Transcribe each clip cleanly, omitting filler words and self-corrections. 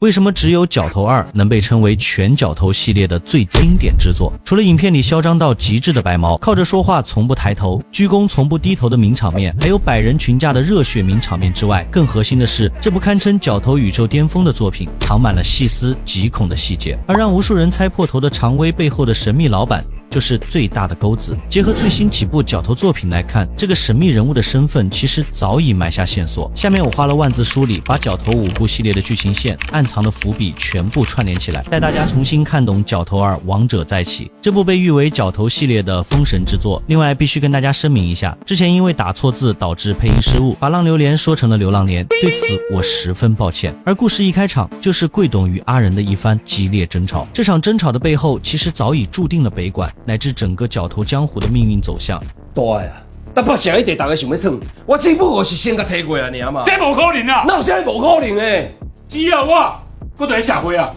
为什么只有角头2能被称为全角头系列的最经典之作？除了影片里嚣张到极致的白毛，靠着说话从不抬头，鞠躬从不低头的名场面，还有百人群架的热血名场面之外，更核心的是，这部堪称角头宇宙巅峰的作品，藏满了细思极恐的细节，而让无数人猜破头的常威背后的神秘老板，就是最大的钩子。结合最新几部角头作品来看，这个神秘人物的身份其实早已埋下线索。下面我花了万字梳理，把角头5部系列的剧情线、暗藏的伏笔全部串联起来，带大家重新看懂角头2王者再起。这部被誉为角头系列的封神之作。另外必须跟大家声明一下，之前因为打错字导致配音失误，把浪流连说成了流浪连，对此我十分抱歉。而故事一开场就是贵董与阿仁的一番激烈争吵，这场争吵的背后其实早已注定了北馆乃至整个角头江湖的命运走向。大啊！台北城一地大家想要闯，我只不过是先甲提过啊，尔嘛。这无可能啊！哪有啥无可能的？只要我搁在社会啊，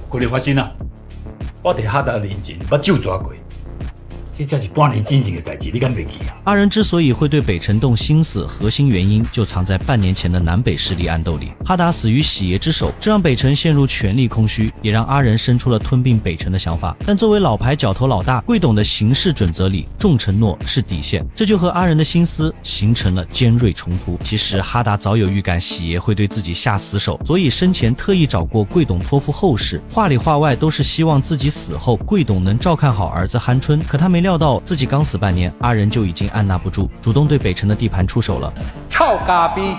可能发生啊！我伫哈达年前把酒抓过，这才是半年之前的代志，你敢袂记啊？阿仁之所以会对北辰动心思，核心原因就藏在半年前的南北势力暗斗里。哈达死于喜爷之手，这让北辰陷入权力空虚，也让阿仁生出了吞并北辰的想法。但作为老牌角头老大，贵董的行事准则里，重承诺是底线，这就和阿仁的心思形成了尖锐冲突。其实哈达早有预感喜爷会对自己下死手，所以生前特意找过贵董托付后事，话里话外都是希望自己死后贵董能照看好儿子酣春。可他没料到自己刚死半年，阿仁就已经按捺不住，主动对北辰的地盘出手了。臭咖逼，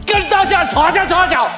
跟到下传家传小，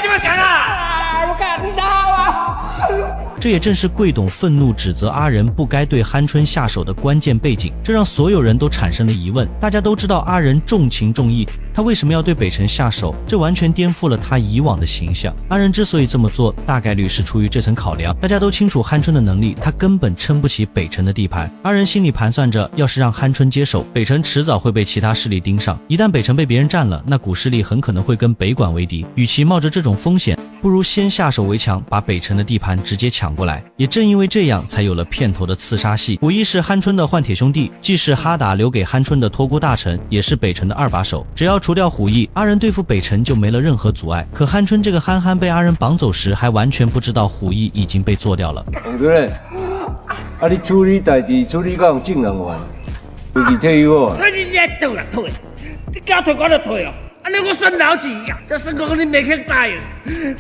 你们想啊！我干你好啊！这也正是贵董愤怒指责阿仁不该对酣春下手的关键背景，这让所有人都产生了疑问。大家都知道阿仁重情重义，他为什么要对北辰下手？这完全颠覆了他以往的形象。阿仁之所以这么做，大概率是出于这层考量。大家都清楚酣春的能力，他根本撑不起北辰的地盘。阿仁心里盘算着，要是让酣春接手，北辰迟早会被其他势力盯上。一旦北辰被别人占了，那古势力很可能会跟北馆为敌。与其冒着这种风险，不如先下手为强，把北辰的地盘直接抢过来。也正因为这样，才有了片头的刺杀戏。虎一是酣春的换铁兄弟，既是哈达留给酣春的托孤大臣，也是北辰的2把手。只要除掉虎一，阿仁对付北辰就没了任何阻碍。可酣春这个憨憨被阿仁绑走时，还完全不知道虎一已经被做掉了。王主任，啊，你处理代志处理到用正人员，回去退休啊？退你也倒来退，你叫退我就退哦。安尼我算老几呀？这算讲你没肯答应，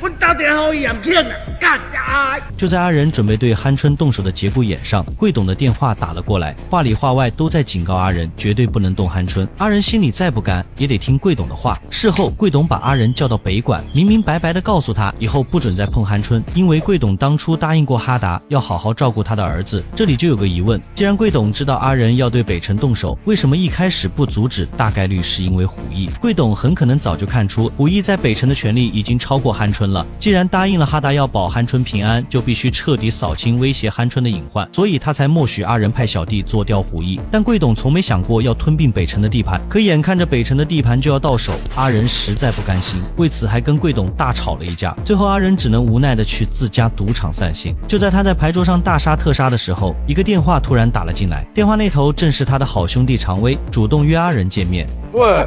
我到底好严骗啊！干啊！就在阿仁准备对酣春动手的节骨眼上，贵董的电话打了过来，话里话外都在警告阿仁绝对不能动酣春。阿仁心里再不甘，也得听贵董的话。事后，贵董把阿仁叫到北馆，明明白白的告诉他，以后不准再碰酣春，因为贵董当初答应过哈达，要好好照顾他的儿子。这里就有个疑问，既然贵董知道阿仁要对北辰动手，为什么一开始不阻止？大概率是因为虎意。贵董很可能早就看出虎意在北辰的权力已经超过酣春了，既然答应了哈达要保酣春平安，就必须彻底扫清威胁酣春的隐患，所以他才默许阿仁派小弟做掉虎意。但贵董从没想过要吞并北辰的地盘，可眼看着北辰的地盘就要到手，阿仁实在不甘心，为此还跟贵董大吵了一架。最后阿仁只能无奈的去自家赌场散心。就在他在牌桌上大杀特杀的时候，一个电话突然打了进来，电话那头正是他的好兄弟常威，主动约阿仁见面。喂，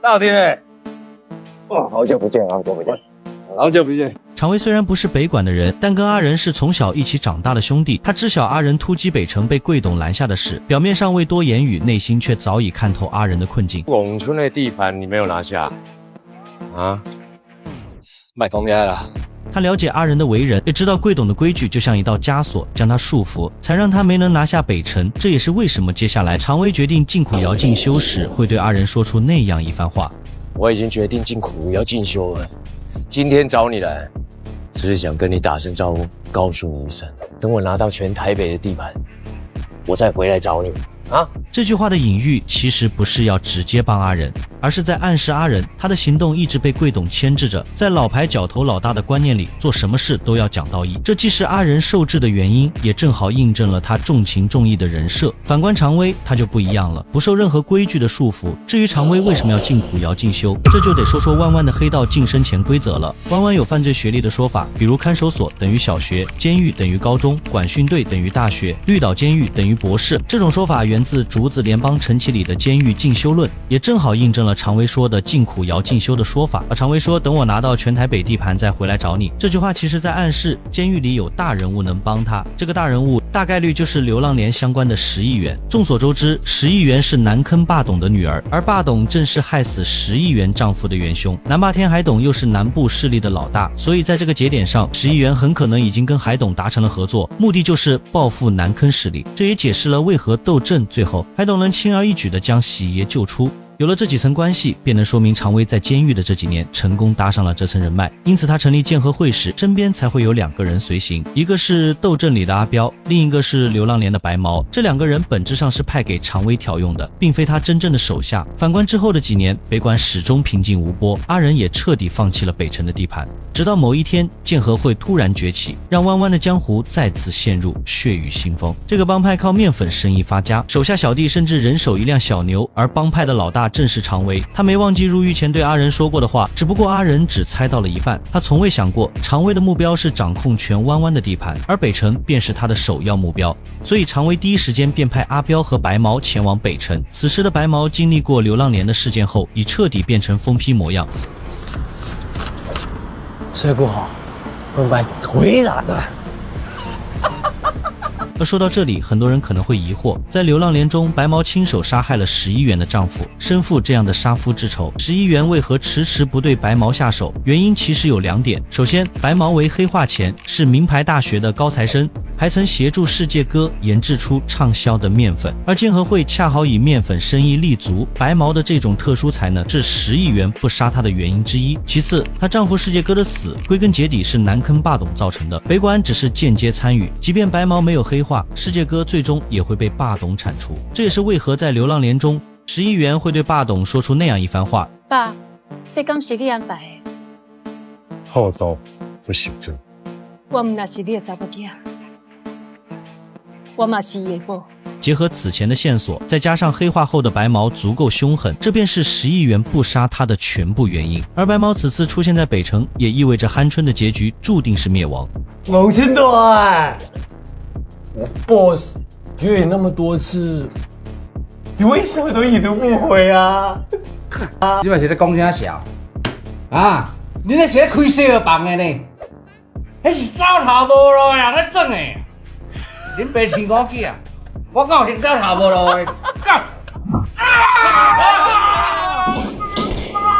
大天，哇，好久不见，好久不见，好久不见。常威虽然不是北馆的人，但跟阿仁是从小一起长大的兄弟。他知晓阿仁突击北城被贵董拦下的事，表面上未多言语，内心却早已看透阿仁的困境。永春的地盘你没有拿下啊？卖公家了。他了解阿仁的为人，也知道贵董的规矩就像一道枷锁，将他束缚，才让他没能拿下北辰。这也是为什么接下来常威决定进苦窑进修时，会对阿仁说出那样一番话。我已经决定进苦要进修了，今天找你来，只是想跟你打声招呼，告诉你一声，等我拿到全台北的地盘，我再回来找你啊。这句话的隐喻其实不是要直接帮阿仁，而是在暗示阿仁他的行动一直被贵董牵制着。在老牌角头老大的观念里，做什么事都要讲道义，这既是阿仁受制的原因，也正好印证了他重情重义的人设。反观常威，他就不一样了，不受任何规矩的束缚。至于常威为什么要进苦窑进修，这就得说说弯弯的黑道晋升潜规则了。弯弯有犯罪学历的说法，比如看守所等于小学，监狱等于高中，管训队等于大学，绿岛监狱等于博士。这种说法源自竹独子联邦陈其里的监狱进修论，也正好印证了常威说的禁苦窑进修的说法。常威说等我拿到全台北地盘再回来找你，这句话其实在暗示监狱里有大人物能帮他，这个大人物大概率就是流浪连相关的石议员。众所周知，石议员是南坑霸董的女儿，而霸董正是害死石议员丈夫的元凶。南霸天海董又是南部势力的老大，所以在这个节点上，石议员很可能已经跟海董达成了合作，目的就是报复南坑势力。这也解释了为何窦震最后海董能轻而易举地将喜爷救出。有了这几层关系，便能说明常威在监狱的这几年成功搭上了这层人脉，因此他成立剑和会时，身边才会有2个人随行，一个是窦震里的阿彪，另一个是流浪连的白毛。这2个人本质上是派给常威调用的，并非他真正的手下。反观之后的几年，北管始终平静无波，阿仁也彻底放弃了北城的地盘。直到某一天，剑和会突然崛起，让弯弯的江湖再次陷入血雨腥风。这个帮派靠面粉生意发家，手下小弟甚至人手一辆小牛，而帮派的老大正是常威。他没忘记入狱前对阿仁说过的话，只不过阿仁只猜到了一半。他从未想过常威的目标是掌控全弯弯的地盘，而北城便是他的首要目标。所以常威第一时间便派阿彪和白毛前往北城。此时的白毛经历过流浪连的事件后，已彻底变成疯批模样。这个好，我把腿拿着。而说到这里，很多人可能会疑惑，在流浪连中，白毛亲手杀害了石议员的丈夫，身负这样的杀夫之仇，石议员为何迟迟不对白毛下手？原因其实有2点。首先，白毛为黑化前，是名牌大学的高材生，还曾协助世界哥研制出畅销的面粉，而剑和会恰好以面粉生意立足。白毛的这种特殊才能是石议员不杀他的原因之一。其次，她丈夫世界哥的死归根结底是南坑霸董造成的，北管只是间接参与，即便白毛没有黑化，世界哥最终也会被霸董铲除。这也是为何在流浪连中，石议员会对霸董说出那样一番话：爸，这敢是你安排的？好走不行就。我唔那是你的查某囝，我嘛是伊的某。结合此前的线索，再加上黑化后的白毛足够凶狠，这便是石议员不杀他的全部原因。而白毛此次出现在北城，也意味着酣春的结局注定是灭亡。王千代，我 boss 约你那么多次，你为什么都已读不回啊？你嘛是咧讲啥小？啊，你那是咧开小房的呢？那是走投无路的人咧整的。恁爸天我去啊！我讲是走投无路的，干！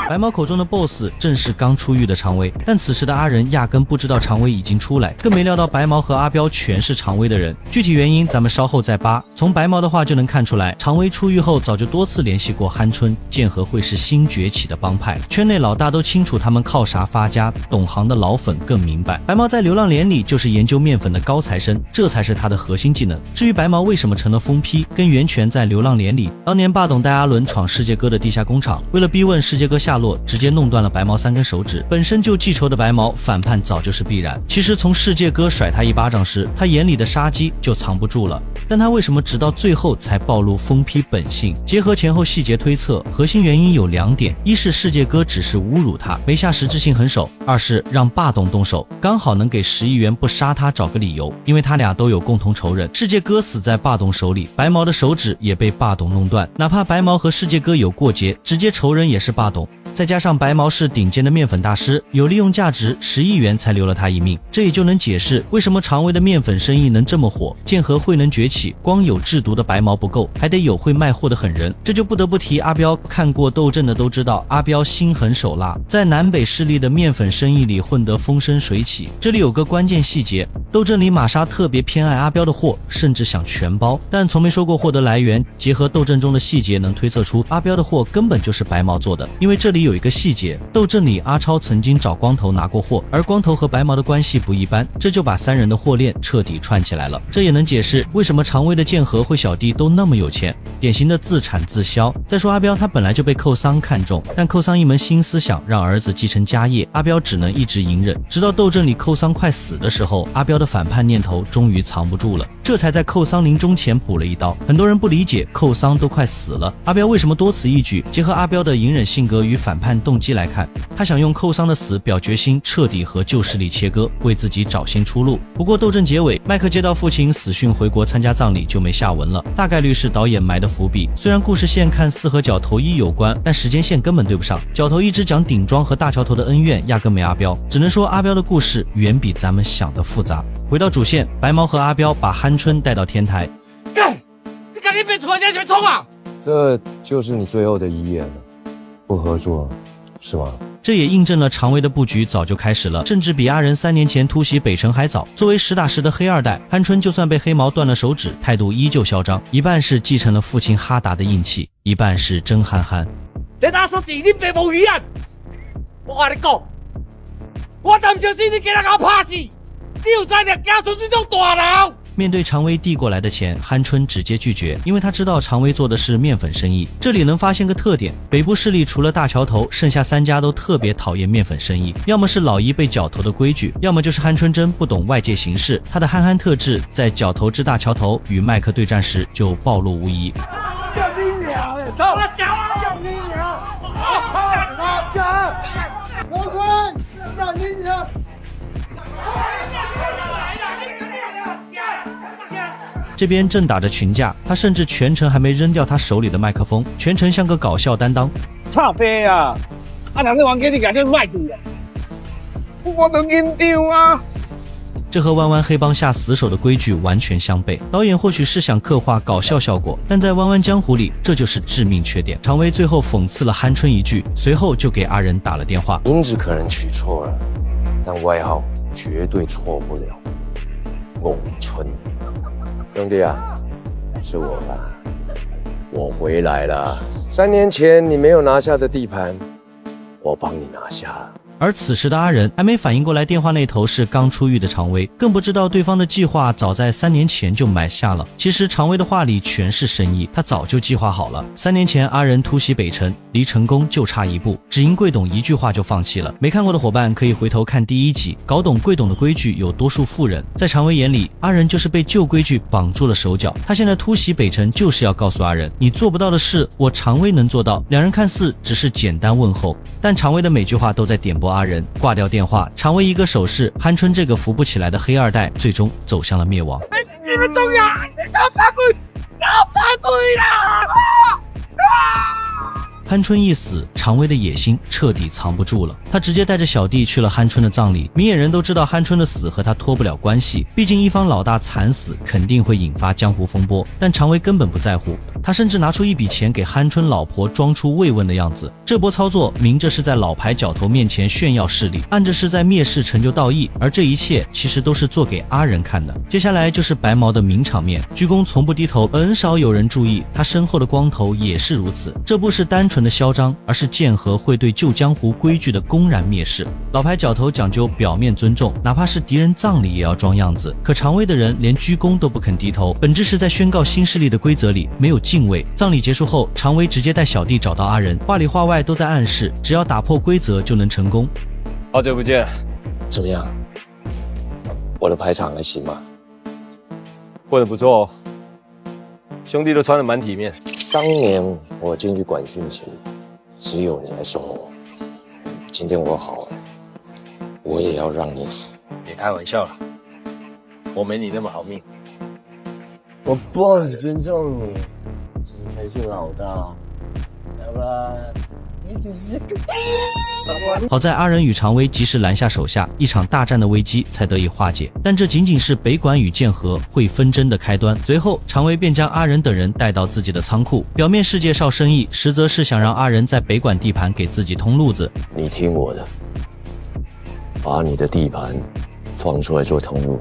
白毛口中的 BOSS 正是刚出狱的常威，但此时的阿仁压根不知道常威已经出来，更没料到白毛和阿彪全是常威的人。具体原因咱们稍后再扒。从白毛的话就能看出来，常威出狱后早就多次联系过酣春，剑和会是新崛起的帮派，圈内老大都清楚他们靠啥发家，懂行的老粉更明白。白毛在流浪连里就是研究面粉的高材生，这才是他的核心技能。至于白毛为什么成了疯批，跟袁泉在流浪连里当年霸董带阿伦闯世界哥的地下工厂，为了逼问世界哥下落，直接弄断了白毛3根手指。本身就记仇的白毛反叛早就是必然。其实从世界哥甩他一巴掌时，他眼里的杀机就藏不住了。但他为什么直到最后才暴露疯批本性？结合前后细节推测，核心原因有2点：一是世界哥只是侮辱他，没下实质性狠手；二是让霸董动手，刚好能给石议员不杀他找个理由，因为他俩都有共同仇人。世界哥死在霸董手里，白毛的手指也被霸董弄断，哪怕白毛和世界哥有过节，直接仇人也是霸董。再加上白毛是顶尖的面粉大师，有利用价值，10亿元才留了他一命。这也就能解释为什么常威的面粉生意能这么火，剑和会能崛起，光有制毒的白毛不够，还得有会卖货的狠人。这就不得不提阿彪，看过斗阵的都知道，阿彪心狠手辣，在南北势力的面粉生意里混得风生水起。这里有个关键细节，斗阵里玛莎特别偏爱阿彪的货，甚至想全包，但从没说过货的来源。结合斗阵中的细节，能推测出阿彪的货根本就是白毛做的。因为这里有一个细节，斗阵里阿超曾经找光头拿过货，而光头和白毛的关系不一般，这就把3人的货链彻底串起来了。这也能解释为什么常威的剑和会小弟都那么有钱，典型的自产自销。再说阿彪，他本来就被寇桑看中，但寇桑一门新思想让儿子继承家业，阿彪只能一直隐忍，直到斗阵里寇桑快死的时候，阿彪的反叛念头终于藏不住了，这才在寇桑临终前补了一刀。很多人不理解寇桑都快死了，阿彪为什么多此一举？结合阿彪的隐忍性格与反反叛动机来看，他想用寇桑的死表决心，彻底和旧势力切割，为自己找新出路。不过斗争结尾，麦克接到父亲死讯回国参加葬礼就没下文了，大概率是导演埋的伏笔。虽然故事线看似和角头一有关，但时间线根本对不上。角头一直讲顶庄和大桥头的恩怨，压根没阿彪，只能说阿彪的故事远比咱们想的复杂。回到主线，白毛和阿彪把鹌鹑带到天台。干！你赶紧别出来，现在冲啊！这就是你最后的遗言了，不合作是吗？这也印证了常威的布局早就开始了，甚至比阿仁3年前突袭北城还早。作为实打实的黑二代，鹌鹑就算被黑毛断了手指，态度依旧嚣张，一半是继承了父亲哈达的硬气，一半是真憨憨。这打手指你别无语啊！我跟你讲，我担心你给人家拍死，你有才能嫁出这种大人。面对常威递过来的钱，鹌鹑直接拒绝，因为他知道常威做的是面粉生意。这里能发现个特点，北部势力除了大桥头，剩下3家都特别讨厌面粉生意，要么是老一辈角头的规矩，要么就是鹌鹑真不懂外界形势。他的憨憨特质在角头之大桥头与麦克对战时就暴露无遗。这边正打着群架，他甚至全程还没扔掉他手里的麦克风，全程像个搞笑担当。差飞啊！人哋玩给你改成卖赌啊！我都认丢啊！这和弯弯黑帮下死手的规矩完全相悖。导演或许是想刻画搞笑效果，但在弯弯江湖里，这就是致命缺点。常威最后讽刺了鹌鹑一句，随后就给阿仁打了电话。名字可能取错了，但外号绝对错不了。翁春，兄弟啊，是我啦，我回来了。3年前你没有拿下的地盘，我帮你拿下了。而此时的阿仁还没反应过来，电话那头是刚出狱的常威，更不知道对方的计划早在3年前就埋下了。其实常威的话里全是深意，他早就计划好了。3年前阿仁突袭北城，离成功就差一步，只因贵董一句话就放弃了。没看过的伙伴可以回头看第1集，搞懂贵董的规矩有多数妇人。在常威眼里，阿仁就是被旧规矩绑住了手脚，他现在突袭北城就是要告诉阿仁，你做不到的事，我常威能做到。两人看似只是简单问候，但常威的每句话都在点拨阿仁。挂掉电话，常威一个手势，鹌鹑这个扶不起来的黑二代最终走向了灭亡。你们中央，你搞反鬼，搞反鬼啦！鹌鹑一死，常威的野心彻底藏不住了。他直接带着小弟去了鹌鹑的葬礼。明眼人都知道鹌鹑的死和他脱不了关系，毕竟一方老大惨死肯定会引发江湖风波。但常威根本不在乎，他甚至拿出一笔钱给鹌鹑老婆装出慰问的样子。这波操作明着是在老牌角头面前炫耀势力，暗着是在蔑视成就道义。而这一切其实都是做给阿仁看的。接下来就是白毛的名场面，鞠躬从不低头，很少有人注意他身后的光头也是如此。这不是单纯的嚣张，而是剑河会对旧江湖规矩的公然蔑视。老牌角头讲究表面尊重，哪怕是敌人葬礼也要装样子。可常威的人连鞠躬都不肯低头，本质是在宣告新势力的规则里没有敬畏。葬礼结束后，常威直接带小弟找到阿仁，话里话外都在暗示，只要打破规则就能成功。好久不见，怎么样？我的排场还行吗？混得不错哦，兄弟都穿得蛮体面。当年我进去管训前，只有你来送我。今天我好了，我也要让你好。别开玩笑了，我没你那么好命。我 boss 尊重你，你才是老大，要不然你只是个。好在阿仁与常威及时拦下手下，一场大战的危机才得以化解。但这仅仅是北管与剑河会纷争的开端。随后，常威便将阿仁等人带到自己的仓库，表面是介绍生意，实则是想让阿仁在北管地盘给自己通路子。你听我的，把你的地盘放出来做通路，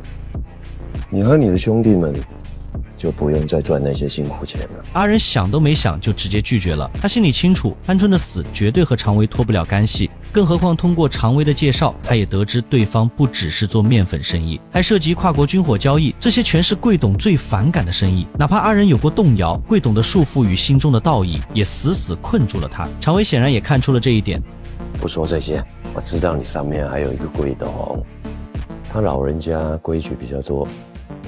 你和你的兄弟们就不用再赚那些辛苦钱了。阿仁想都没想就直接拒绝了。他心里清楚，鹌鹑的死绝对和常威脱不了干系，更何况通过常威的介绍，他也得知对方不只是做面粉生意，还涉及跨国军火交易，这些全是贵董最反感的生意。哪怕阿仁有过动摇，贵董的束缚与心中的道义也死死困住了他。常威显然也看出了这一点。不说这些，我知道你上面还有一个贵董，他老人家规矩比较多，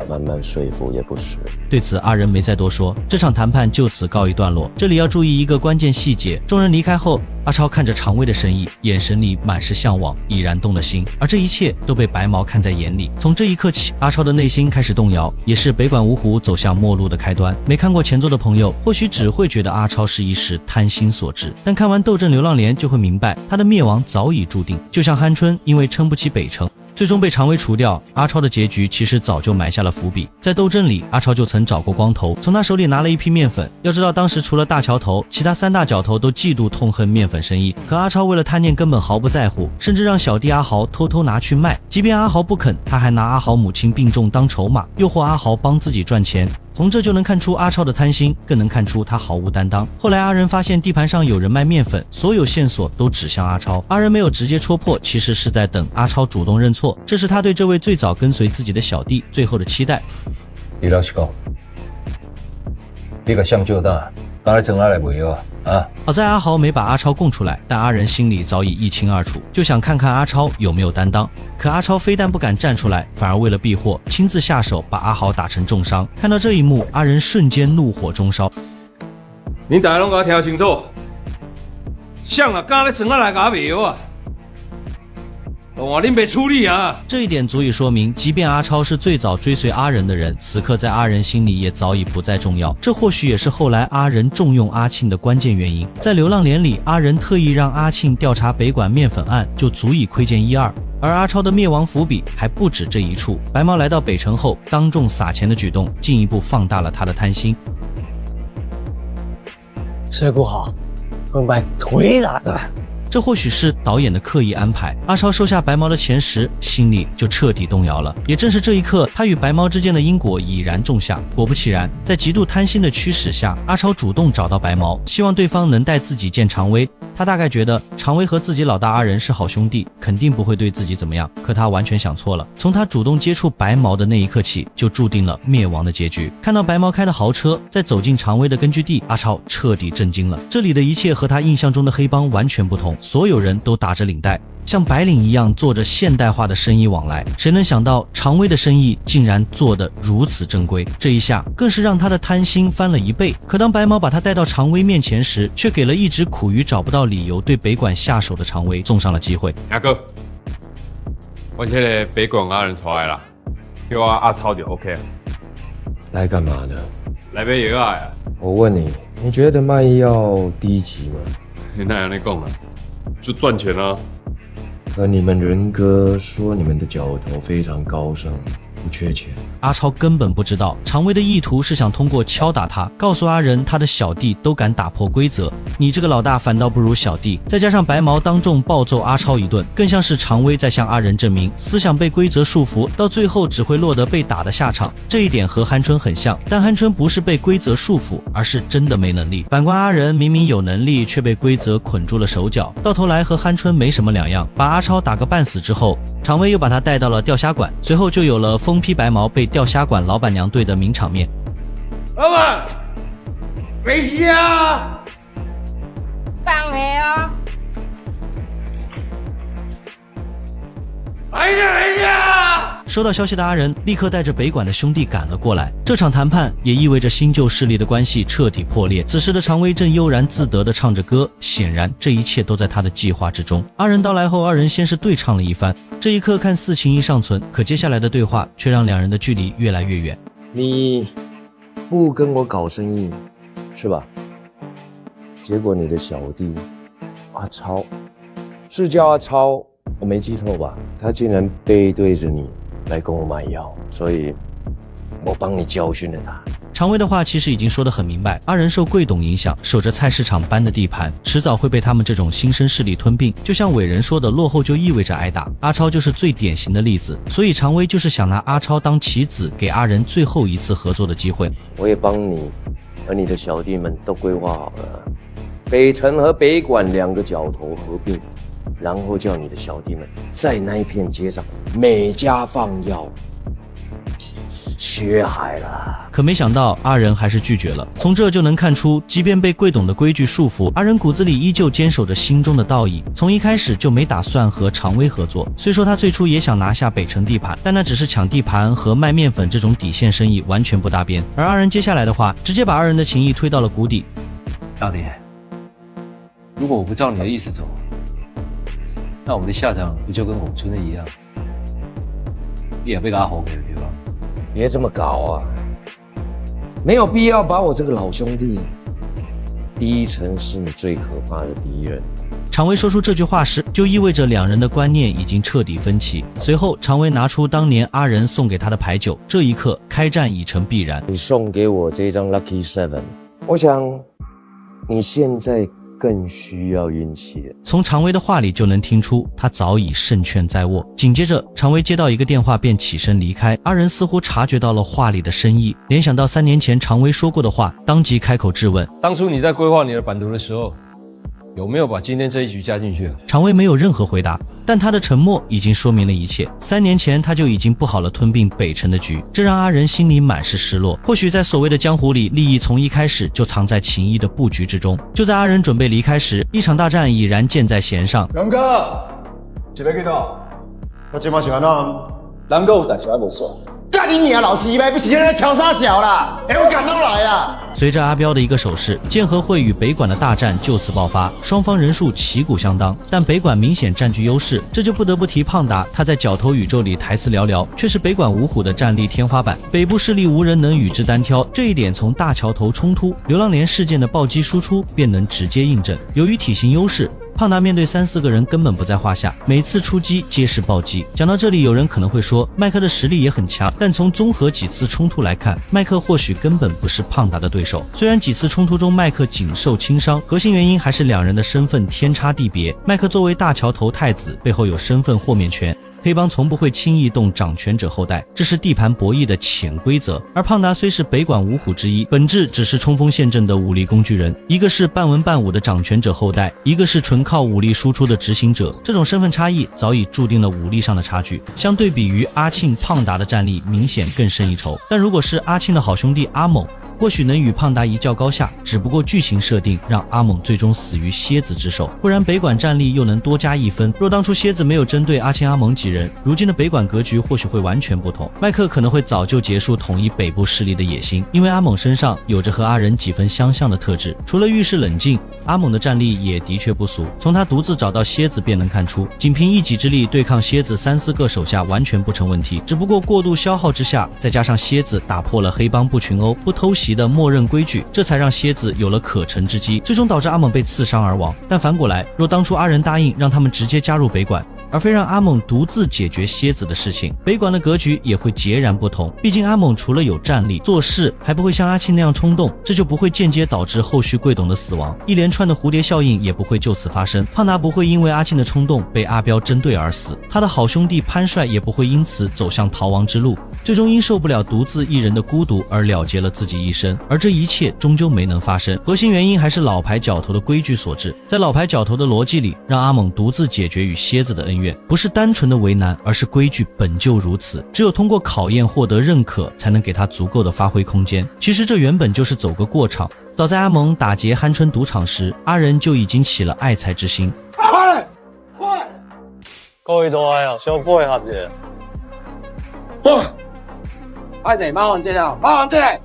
慢慢说服也不迟。对此阿仁没再多说，这场谈判就此告一段落。这里要注意一个关键细节，众人离开后，阿超看着常威的身影，眼神里满是向往，已然动了心。而这一切都被白毛看在眼里。从这一刻起，阿超的内心开始动摇，也是北管芜湖走向末路的开端。没看过前作的朋友，或许只会觉得阿超是一时贪心所致，但看完《斗阵流浪连》就会明白，他的灭亡早已注定。就像酣春因为撑不起北城，最终被常威除掉，阿超的结局其实早就埋下了伏笔。在斗阵里，阿超就曾找过光头，从他手里拿了一批面粉。要知道当时除了大桥头，其他3大角头都嫉妒痛恨面粉生意，可阿超为了贪念根本毫不在乎，甚至让小弟阿豪偷偷拿去卖。即便阿豪不肯，他还拿阿豪母亲病重当筹码，诱惑阿豪帮自己赚钱。从这就能看出阿超的贪心，更能看出他毫无担当。后来阿仁发现地盘上有人卖面粉，所有线索都指向阿超。阿仁没有直接戳破，其实是在等阿超主动认错，这是他对这位最早跟随自己的小弟最后的期待。你老实讲，这个相救大，当然整下来没有啊？好在阿豪没把阿超供出来，但阿仁心里早已一清二楚，就想看看阿超有没有担当。可阿超非但不敢站出来，反而为了避祸，亲自下手把阿豪打成重伤。看到这一幕，阿仁瞬间怒火中烧。你大家拢给我听清楚，像啊，刚才整下来给我没有啊？我恁别处理啊！这一点足以说明，即便阿超是最早追随阿仁的人，此刻在阿仁心里也早已不再重要。这或许也是后来阿仁重用阿庆的关键原因。在流浪连里，阿仁特意让阿庆调查北管面粉案，就足以窥见一二。而阿超的灭亡伏笔还不止这一处。白毛来到北城后，当众撒钱的举动，进一步放大了他的贪心。这不好，会把腿打断。这或许是导演的刻意安排。阿超收下白毛的钱时，心里就彻底动摇了。也正是这一刻，他与白毛之间的因果已然种下。果不其然，在极度贪心的驱使下，阿超主动找到白毛，希望对方能带自己见常威。他大概觉得常威和自己老大阿仁是好兄弟，肯定不会对自己怎么样。可他完全想错了。从他主动接触白毛的那一刻起，就注定了灭亡的结局。看到白毛开的豪车，再走进常威的根据地，阿超彻底震惊了。这里的一切和他印象中的黑帮完全不同。所有人都打着领带，像白领一样做着现代化的生意往来。谁能想到常威的生意竟然做得如此正规？这一下更是让他的贪心翻了1倍。可当白毛把他带到常威面前时，却给了一直苦于找不到理由对北管下手的常威送上了机会。阿哥，我这个北管阿仁出来了，叫我阿超就 OK 了。来干嘛的？来买药啊！我问你，你觉得卖药低级吗？你那样你讲了，就赚钱啊。可你们仁哥说你们的角头非常高尚，不缺钱。阿超根本不知道常威的意图是想通过敲打他，告诉阿仁他的小弟都敢打破规则，你这个老大反倒不如小弟。再加上白毛当众暴揍阿超一顿，更像是常威在向阿仁证明思想被规则束缚，到最后只会落得被打的下场。这一点和酣春很像，但酣春不是被规则束缚，而是真的没能力。反观阿仁明明有能力，却被规则捆住了手脚，到头来和酣春没什么两样。把阿超打个半死之后，常威又把他带到了钓虾馆，随后就有了疯批白毛被钓虾馆老板娘对的名场面。老板，没事啊，放黑啊！没事！收到消息的阿仁立刻带着北管的兄弟赶了过来。这场谈判也意味着新旧势力的关系彻底破裂。此时的常威正悠然自得地唱着歌，显然这一切都在他的计划之中。阿仁到来后，二人先是对唱了一番，这一刻看似情谊尚存，可接下来的对话却让两人的距离越来越远。你不跟我搞生意是吧？结果你的小弟阿超，是叫阿超，我没记错吧？他竟然背对着你来跟我买药，所以我帮你教训了他。常威的话其实已经说得很明白，阿仁受贵董影响，守着菜市场般的地盘，迟早会被他们这种新生势力吞并。就像伟人说的，落后就意味着挨打，阿超就是最典型的例子。所以常威就是想拿阿超当棋子，给阿仁最后一次合作的机会。我也帮你和你的小弟们都规划好了，北城和北管2个角头合并，然后叫你的小弟们在那一片街上每家放药，血海了。可没想到阿仁还是拒绝了。从这就能看出，即便被贵董的规矩束缚，阿仁骨子里依旧坚守着心中的道义，从一开始就没打算和常威合作。虽说他最初也想拿下北城地盘，但那只是抢地盘和卖面粉这种底线生意完全不搭边。而阿仁接下来的话直接把二人的情谊推到了谷底。老弟，如果我不照你的意思走，那我们的下场不就跟我们村的一样？你也被他吼给了，对吧？别这么搞啊！没有必要把我这个老兄弟逼成是你最可怕的敌人。常威说出这句话时，就意味着两人的观念已经彻底分歧。随后，常威拿出当年阿仁送给他的牌九，这一刻，开战已成必然。你送给我这张 Lucky Seven， 我想你现在更需要运气了。从常威的话里就能听出，他早已胜券在握。紧接着，常威接到一个电话便起身离开。阿仁似乎察觉到了话里的深意，联想到3年前常威说过的话，当即开口质问：当初你在规划你的版图的时候，有没有把今天这一局加进去？常威没有任何回答，但他的沉默已经说明了一切。3年前他就已经布好了吞并北城的局，这让阿仁心里满是失落。或许在所谓的江湖里，利益从一开始就藏在情谊的布局之中。就在阿仁准备离开时，一场大战已然箭在弦上。杨哥，一个几多？我今晚是安怎？人有代志还无算。干你娘老鸡掰，不是在瞧啥小啦？我赶到来啊！随着阿彪的一个手势，剑和会与北管的大战就此爆发，双方人数旗鼓相当，但北管明显占据优势，这就不得不提胖达，他在角头宇宙里台词寥寥，却是北管五虎的战力天花板，北部势力无人能与之单挑，这一点从大桥头冲突、流浪连事件的暴击输出便能直接印证。由于体型优势，胖达面对3、4个人根本不在话下，每次出击皆是暴击。讲到这里，有人可能会说，麦克的实力也很强，但从综合几次冲突来看，麦克或许根本不是胖达的对手。虽然几次冲突中麦克仅受轻伤，核心原因还是两人的身份天差地别。麦克作为大桥头太子，背后有身份豁免权。黑帮从不会轻易动掌权者后代，这是地盘博弈的潜规则。而胖达虽是北管五虎之一，本质只是冲锋陷阵的武力工具人，一个是半文半武的掌权者后代，一个是纯靠武力输出的执行者。这种身份差异早已注定了武力上的差距。相对比于阿庆、胖达的战力明显更胜一筹。但如果是阿庆的好兄弟阿猛，或许能与胖达一较高下，只不过剧情设定让阿猛最终死于蝎子之手，不然北管战力又能多加1分。若当初蝎子没有针对阿庆、阿猛几人，如今的北管格局或许会完全不同。麦克可能会早就结束统一北部势力的野心，因为阿猛身上有着和阿仁几分相像的特质。除了遇事冷静，阿猛的战力也的确不俗，从他独自找到蝎子便能看出，仅凭一己之力对抗蝎子3、4个手下完全不成问题。只不过过度消耗之下，再加上蝎子打破了黑帮不群殴、不偷袭的默认规矩，这才让蝎子有了可乘之机，最终导致阿猛被刺伤而亡。但反过来，若当初阿仁答应让他们直接加入北管，而非让阿猛独自解决蝎子的事情，北管的格局也会截然不同。毕竟阿猛除了有战力，做事还不会像阿庆那样冲动，这就不会间接导致后续贵董的死亡，一连串的蝴蝶效应也不会就此发生。胖达不会因为阿庆的冲动被阿彪针对而死，他的好兄弟潘帅也不会因此走向逃亡之路，最终因受不了独自一人的孤独而了结了自己一生。而这一切终究没能发生，核心原因还是老牌角头的规矩所致。在老牌角头的逻辑里，让阿猛独自解决与蝎子的恩怨，不是单纯的为难，而是规矩本就如此，只有通过考验获得认可，才能给他足够的发挥空间。其实这原本就是走个过场，早在阿猛打劫酣春赌场时，阿仁就已经起了爱财之心。快！各位大啊，小配合者。快者马王进来，马王进来。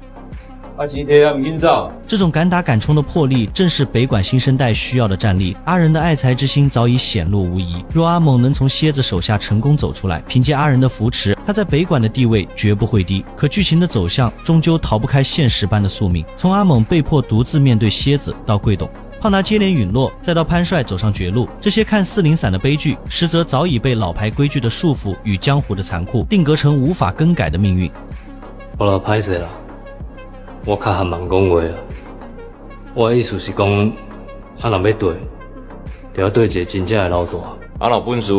这种敢打敢冲的魄力，正是北管新生代需要的战力。阿仁的爱财之心早已显露无遗。若阿猛能从蝎子手下成功走出来，凭借阿仁的扶持，他在北管的地位绝不会低。可剧情的走向终究逃不开现实般的宿命。从阿猛被迫独自面对蝎子，到贵董、胖达接连陨落，再到潘帅走上绝路，这些看似零散的悲剧，实则早已被老牌规矩的束缚与江湖的残酷定格成无法更改的命运。我老歹势啦。我较含慢讲话啊，我的意思是讲，若要对，就要对一个真正的老大。若本事，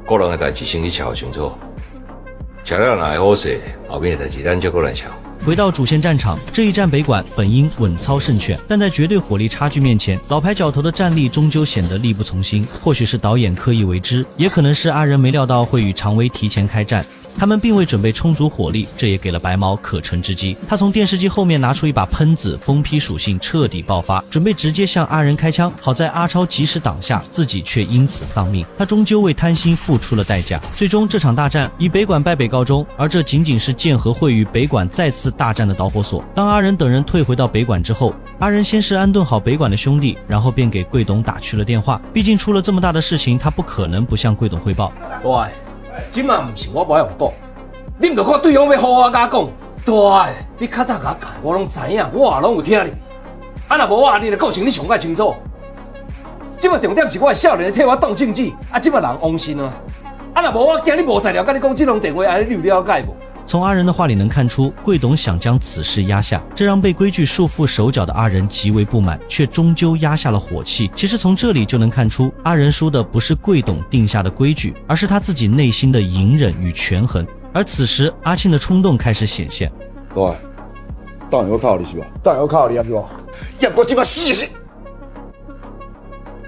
个人的代志先去瞧清楚，瞧了哪会好势，后面的代志咱再过来瞧。回到主线战场，这一战北管本应稳操胜券，但在绝对火力差距面前，老牌角头的战力终究显得力不从心。或许是导演刻意为之，也可能是阿仁没料到会与常威提前开战。他们并未准备充足火力，这也给了白毛可乘之机。他从电视机后面拿出一把喷子，疯批属性彻底爆发，准备直接向阿仁开枪。好在阿超及时挡下，自己却因此丧命。他终究为贪心付出了代价。最终这场大战以北管败北告终，而这仅仅是剑和会与北管再次大战的导火索。当阿仁等人退回到北管之后，阿仁先是安顿好北管的兄弟，然后便给贵董打去了电话。毕竟出了这么大的事情，他不可能不向贵董汇报。大今嘛不是我无用讲，你唔着看对方要好我甲讲。大你较早甲我讲，我拢知影，我也拢有听你。啊，若无我，你的个性你上解清楚。即嘛重点是我的少年替我动政治，啊，即嘛人亡心啊。啊，若无我惊你无材料，甲你讲这通电话，安尼你有了解无？从阿仁的话里能看出，贵董想将此事压下，这让被规矩束缚手脚的阿仁极为不满，却终究压下了火气。其实从这里就能看出，阿仁输的不是贵董定下的规矩，而是他自己内心的隐忍与权衡。而此时，阿庆的冲动开始显现。对，当然要靠你是吧？当然要靠你啊，是吧？要我这么死死。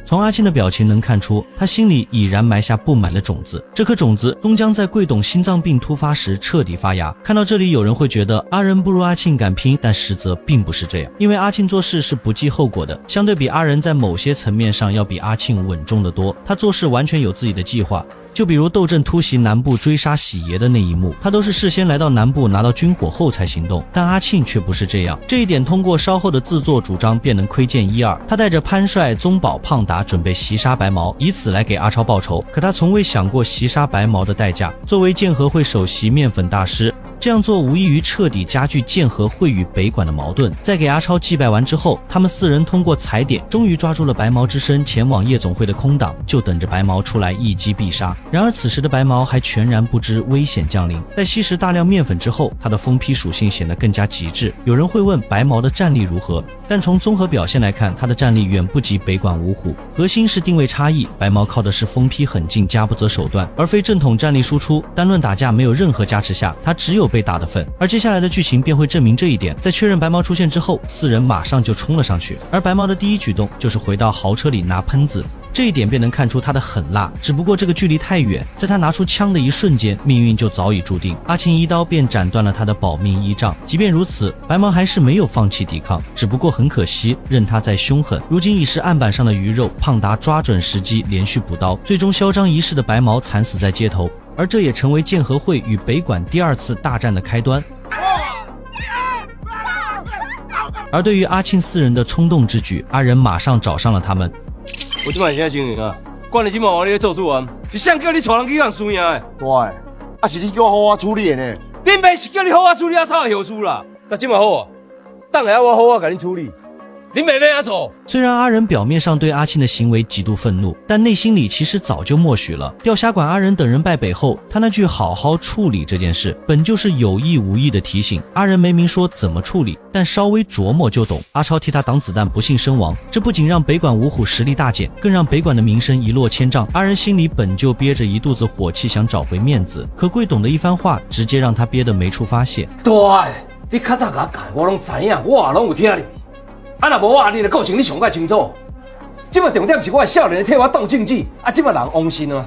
从阿庆的表情能看出，他心里已然埋下不满的种子，这颗种子终将在贵董心脏病突发时彻底发芽。看到这里，有人会觉得阿仁不如阿庆敢拼，但实则并不是这样，因为阿庆做事是不计后果的，相对比阿仁在某些层面上要比阿庆稳重得多。他做事完全有自己的计划，就比如窦震突袭南部追杀喜爷的那一幕，他都是事先来到南部拿到军火后才行动，但阿庆却不是这样。这一点通过稍后的自作主张便能窥见一二。他带着潘帅、宗保、胖达准备袭杀白毛，以此来给阿超报仇，可他从未想过袭杀白毛的代价。作为剑和会首席面粉大师，这样做无异于彻底加剧剑和会与北管的矛盾。在给阿超祭拜完之后，他们四人通过踩点终于抓住了白毛之身前往夜总会的空档，就等着白毛出来一击必杀。然而此时的白毛还全然不知危险降临，在吸食大量面粉之后，他的疯批属性显得更加极致。有人会问白毛的战力如何，但从综合表现来看，他的战力远不及北管五虎。核心是定位差异，白毛靠的是疯批狠劲加不择手段，而非正统战力输出。单论打架没有任何加持下，他只有被打的份。而接下来的剧情便会证明这一点。在确认白毛出现之后，四人马上就冲了上去，而白毛的第一举动就是回到豪车里拿喷子。这一点便能看出他的狠辣，只不过这个距离太远，在他拿出枪的一瞬间，命运就早已注定。阿庆一刀便斩断了他的保命依仗。即便如此，白毛还是没有放弃抵抗，只不过很可惜，任他再凶狠，如今已是案板上的鱼肉。胖达抓准时机连续补刀，最终嚣张一世的白毛惨死在街头，而这也成为剑和会与北管第二次大战的开端。而对于阿庆四人的冲动之举，阿仁马上找上了他们。我即摆现在情形啊，管你即摆话你咧做主啊，是谁叫你带人去人输赢的？对，啊是你叫我好好处理的呢。恁爸是叫你好好处理阿草的后事啦，但即摆好啊，等下我好好甲恁处理。你妹妹阿走。虽然阿仁表面上对阿庆的行为极度愤怒，但内心里其实早就默许了。调辖管阿仁等人败北后，他那句好好处理这件事，本就是有意无意的提醒。阿仁没明说怎么处理，但稍微琢磨就懂。阿超替他挡子弹，不幸身亡，这不仅让北管五虎实力大减，更让北管的名声一落千丈。阿仁心里本就憋着一肚子火气，想找回面子，可贵董的一番话，直接让他憋得没处发泄。对，你较早甲我讲，我拢知影，我也拢有听你。啊，若无我，你的个性你上解清楚。即摆重点是我的少年替我动政治，啊，即摆人亡心啊。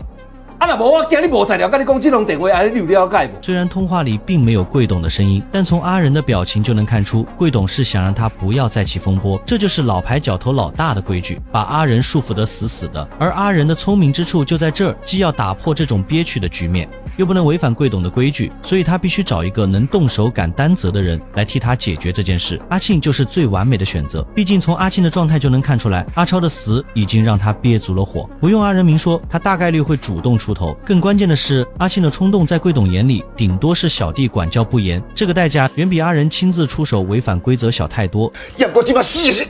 啊，若无我惊你无材料，甲你讲这通电话，安尼你有了解无？虽然通话里并没有贵董的声音，但从阿仁的表情就能看出，贵董是想让他不要再起风波。这就是老牌角头老大的规矩，把阿仁束缚得死死的。而阿仁的聪明之处就在这儿，既要打破这种憋屈的局面，又不能违反贵董的规矩，所以他必须找一个能动手敢担责的人来替他解决这件事。阿庆就是最完美的选择，毕竟从阿庆的状态就能看出来，阿超的死已经让他憋足了火。不用阿仁明说，他大概率会主动出头。更关键的是，阿庆的冲动在贵董眼里顶多是小弟管教不严，这个代价远比阿仁亲自出手违反规则小太多。要我这么死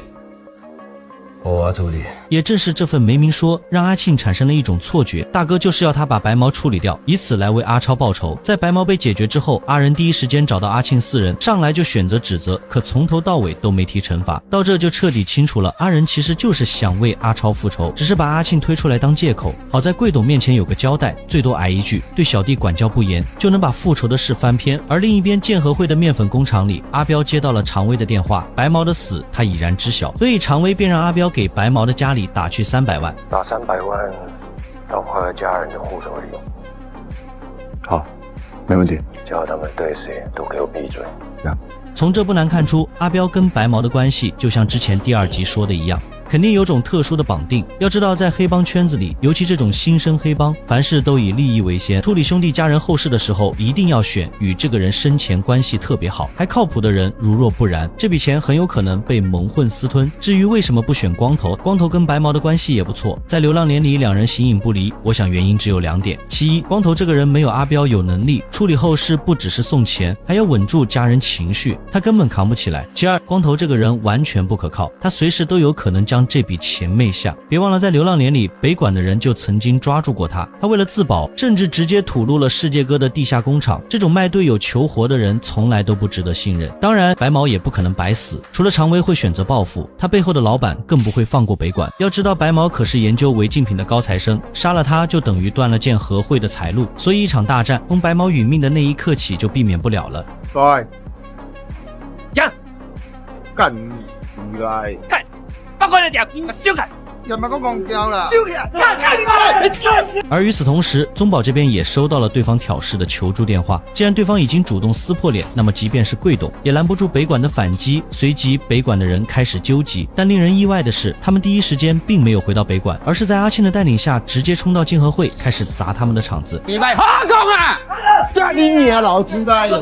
我处理。也正是这份没明说，让阿庆产生了一种错觉，大哥就是要他把白毛处理掉，以此来为阿超报仇。在白毛被解决之后，阿仁第一时间找到阿庆四人，上来就选择指责，可从头到尾都没提惩罚。到这就彻底清楚了，阿仁其实就是想为阿超复仇，只是把阿庆推出来当借口。好在贵董面前有个交代，最多挨一句对小弟管教不严，就能把复仇的事翻篇。而另一边剑和会的面粉工厂里，阿彪接到了常威的电话，白毛的死他已然知晓，所以常威便让阿彪给白毛的家里打去300万，打300万到快家人的户头里用。好，没问题。叫他们对谁都给我闭嘴。从这不难看出，阿彪跟白毛的关系就像之前第2集说的一样，肯定有种特殊的绑定。要知道，在黑帮圈子里，尤其这种新生黑帮，凡事都以利益为先，处理兄弟家人后事的时候，一定要选与这个人生前关系特别好还靠谱的人，如若不然，这笔钱很有可能被蒙混私吞。至于为什么不选光头，光头跟白毛的关系也不错，在流浪连里两人形影不离，我想原因只有2点。其一，光头这个人没有阿彪有能力处理后事，不只是送钱，还要稳住家人情绪，他根本扛不起来。其二，光头这个人完全不可靠，他随时都有可能将这笔钱昧下。别忘了，在流浪连里，北管的人就曾经抓住过他，他为了自保，甚至直接吐露了世界哥的地下工厂。这种卖队友求活的人，从来都不值得信任。当然，白毛也不可能白死，除了常威会选择报复，他背后的老板更不会放过北管。要知道，白毛可是研究违禁品的高材生，杀了他就等于断了建和会的财路，所以一场大战从白毛殒命的那一刻起就避免不了了。对，讲干你来，看，把我的点修改。又唔係講講交啦，燒佢！而與此同時，宗保這邊也收到了對方挑事的求助電話。既然對方已經主動撕破臉，那麼即便是貴董也攔不住北管的反擊。隨即北管的人開始糾集，但令人意外的是，他們第一時間並沒有回到北管，而是在阿慶的帶領下直接衝到競合會，開始砸他們的場子。你咪好講啊！幹你娘老子的！就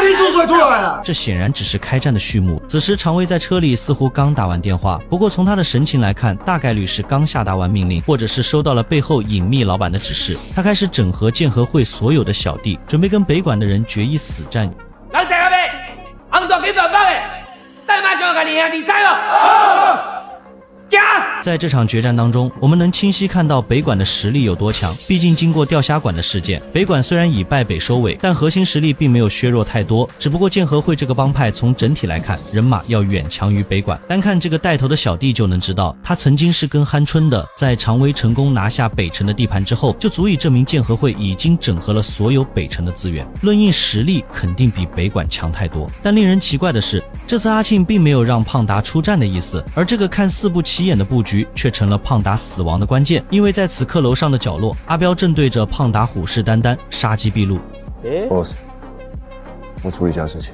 你做嘴出來了。這顯然只是開戰的序幕。此時常威在車裡似乎剛打完電話，不過從他的神情來看，大概率是剛下達完命令，或者是收到了背後隱秘老闆的指示。他開始整合建和會所有的小弟，準備跟北管的人決一死戰。人在嗰邊，紅道幾百包嘅，帶馬上嘅你知咯。在这场决战当中，我们能清晰看到北管的实力有多强。毕竟经过钓虾馆的事件，北管虽然以败北收尾，但核心实力并没有削弱太多。只不过建和会这个帮派从整体来看，人马要远强于北管。单看这个带头的小弟就能知道，他曾经是跟酣春的。在常威成功拿下北城的地盘之后，就足以证明建和会已经整合了所有北城的资源。论硬实力，肯定比北管强太多。但令人奇怪的是，这次阿庆并没有让胖达出战的意思，而这个看似不起眼的布局却成了胖达死亡的关键。因为在此刻楼上的角落，阿彪正对着胖达虎视眈眈，杀机毕露。boss， 我处理一下事情。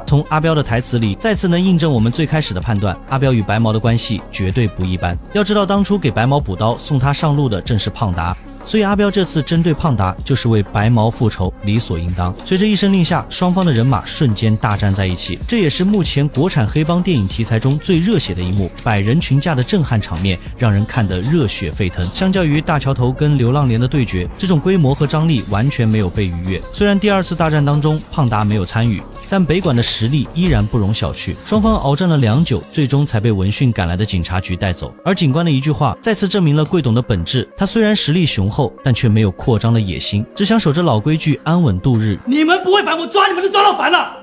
从阿彪的台词里再次能印证我们最开始的判断，阿彪与白毛的关系绝对不一般。要知道当初给白毛补刀送他上路的正是胖达，所以阿彪这次针对胖达就是为白毛复仇，理所应当。随着一声令下，双方的人马瞬间大战在一起，这也是目前国产黑帮电影题材中最热血的一幕。百人群架的震撼场面让人看得热血沸腾。相较于大桥头跟流浪连的对决，这种规模和张力完全没有被逾越。虽然第2次大战当中胖达没有参与，但北管的实力依然不容小觑。双方鏖战了良久，最终才被闻讯赶来的警察局带走。而警官的一句话再次证明了贵董的本质，他虽然实力雄厚，但却没有扩张的野心，只想守着老规矩，安稳度日。你们不会烦，我抓你们就抓到烦了。